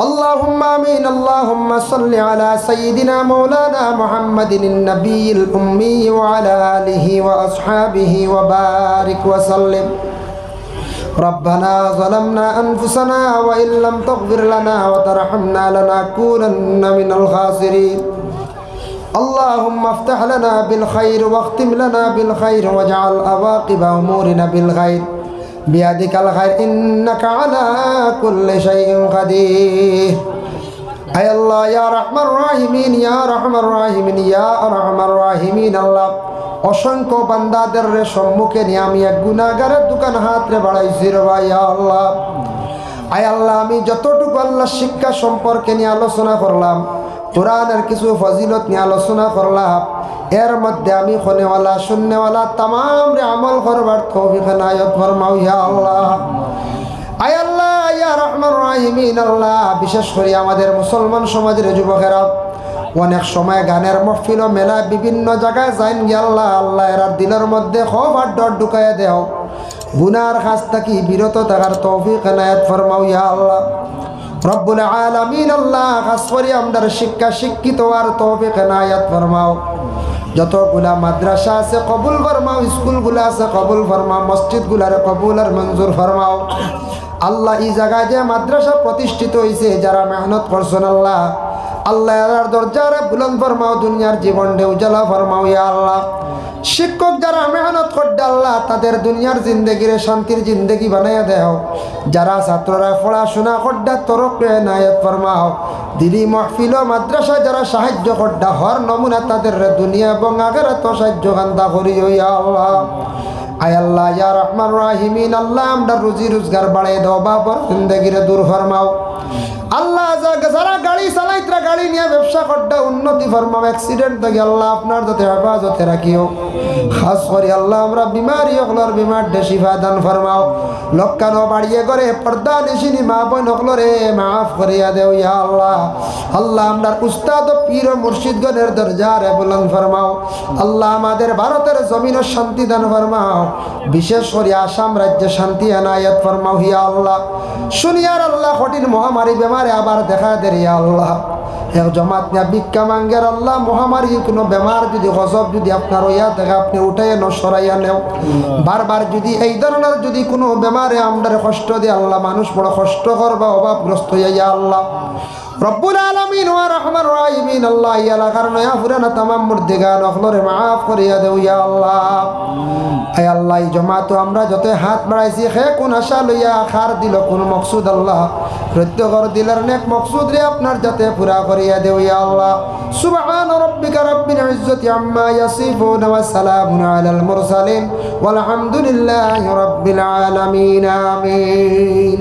اللهم آمين اللهم صل على سيدنا مولانا محمد النبي الأمي وعلى آله وأصحابه وبارك وسلم ربنا ظلمنا أنفسنا وإن لم تغفر لنا وترحمنا لنكونن من الخاسرين اللهم افتح لنا بالخير واختم لنا بالخير واجعل عواقب أمورنا بالخير بيدك الخير إنك على كل شيء قدير أي الله يا رحمن الراحمين يا رحمن الراحمين يا أرحم الراحمين الله অসংখ্য বান্দাদের সম্মুখে নিয়ে আমি এক গুনাহগারের দোকান হাতরে বাড়াইছি রে ভাই আল্লাহ। আয় আল্লাহ, আমি যতটুকু আল্লাহ শিক্ষা সম্পর্কে নিয়ে আলোচনা করলাম, কোরআনের কিছু ফজিলত নিয়ে আলোচনা করলাম, এর মধ্যে আমি খনেওয়ালা শূন্যওয়ালা তামাম রে আমল করবার তৌফিক এনায়েত ফরমাও ইয়া আল্লাহ। আয় আল্লাহ ইয়া রহমান রাহিমিন আল্লাহ, বিশেষ করে আমাদের মুসলমান সমাজের যুবকেরা অনেক সময় গানের মহফিল ও মেলা বিভিন্ন জায়গায় যাইন গিয়ে আল্লাহ আল্লাহ এরা দিলের মধ্যে খৌফ আর ডর ঢুকাইয়া দেও, গুনার কাজ থাকি বিরত থাকার তৌফিক এনায়েত ফরমাও ইয়া আল্লাহ। রব্বুল আলামিন আল্লাহ, খাস করে আমাদের শিক্ষা শিক্ষিত আর তৌফিক এনায়েত ফরমাও। যতগুলা মাদ্রাসা আছে কবুল ফরমাও, স্কুলগুলা আছে কবুল ফরমাও, মসজিদগুলার কবুল আর মঞ্জুর ফরমাও। আল্লাহ এই জায়গায় যে মাদ্রাসা প্রতিষ্ঠিত হয়েছে, যারা মেহনত করছেন আল্লাহ আল্লাহ এর দরজারে বুলন্দ ফরমাও, দুনিয়ার জীবনটা উজালা ফরমাও ইয়া আল্লাহ। শিক্ষক যারা মেহনত করছে আল্লাহ, তাদের দুনিয়ার জিন্দগিরে শান্তির জিন্দগি বানাইয়া দেও। যারা ছাত্ররা পড়াশোনা করছে তরক্কে এনায়েত ফরমাও। দিলি মাহফিল ও মাদ্রাসা যারা সাহায্য করছে, হর নমুনা তাদের দুনিয়া এবং আখিরাত সাহায্য কান্দা করিও ইয়া আল্লাহ। আয় আল্লাহ ইয়া রহমান রাহিমিন আল্লাহ, আমরা রুজি রোজগার বাড়াই দাও, বাবার জিন্দগিরে দূর ফরমাও আল্লাহ। যারা গাড়ি চালাইতরা গাড়ি নিয়ে ব্যবসা করতে উন্নতি ফরমাও, অ্যাক্সিডেন্ট থেকে আল্লাহ আপনার যাতে হেফাজতে রাখিও। খাস করে আল্লাহ আমরা বিমারি হকলর বিমার শিফা দান ফরমাও। লক্কানো বাড়িয়ে করে পর্দা নিশিনি মা বোন হকলরে মাফ করিয়া দেও ইয়া আল্লাহ। আল্লাহ আমরা উস্তাদ ও পীর ও মুর্শিদগণের দরজারে বুলন্দ ফরমাও আল্লাহ। আমাদের ভারতের জমিনের শান্তি দান ফরমাও, বিশেষ করে আসাম রাজ্যে শান্তি এনায়েত ফরমাও ইয়া আল্লাহ। শুনিয়ার আল্লাহ কঠিন মহামারী বেমারে আবার দেখা দে ইয়া আল্লাহ। এক জমাত নিয়া ভিক্ষা মাঙ্গের আল্লাহ, মহামারী কোনো বেমার যদি গজব যদি আপনার ইয়া দেখা আপনি উঠাইয়া সরাইয়া নেও। বারবার যদি এই ধরনের যদি কোনো বেমারে আমাদের কষ্ট দিয়ে আল্লাহ, মানুষ বড় কষ্ট করবা অভাবগ্রস্ত ইয়া আল্লাহ। রব্বুল আলামিন ওয়া রহমান রাহিমিন আল্লাহ, ইয়া এলাকার নয়া পুরানা তামাম মুর্দিগান অখলরে মাফ করিয়া দেও ইয়া আল্লাহ। আয় আল্লাহ, এই জমাতো আমরা যত হাত বাড়াইছি সে কোন আশা লইয়া খার দিল কোন মকসুদ আল্লাহ, প্রত্যেকর দিলের নেক মকসুদ রে আপনার যাতে পুরা করিয়া দেও ইয়া আল্লাহ। সুবহান রাব্বিকা রাব্বিল ইজ্জাতি আম্মা ইয়াসিফুন ওয়া সালামুন আলাল মুরসালিন ওয়াল হামদুলিল্লাহি রাব্বিল আলামিন আমিন।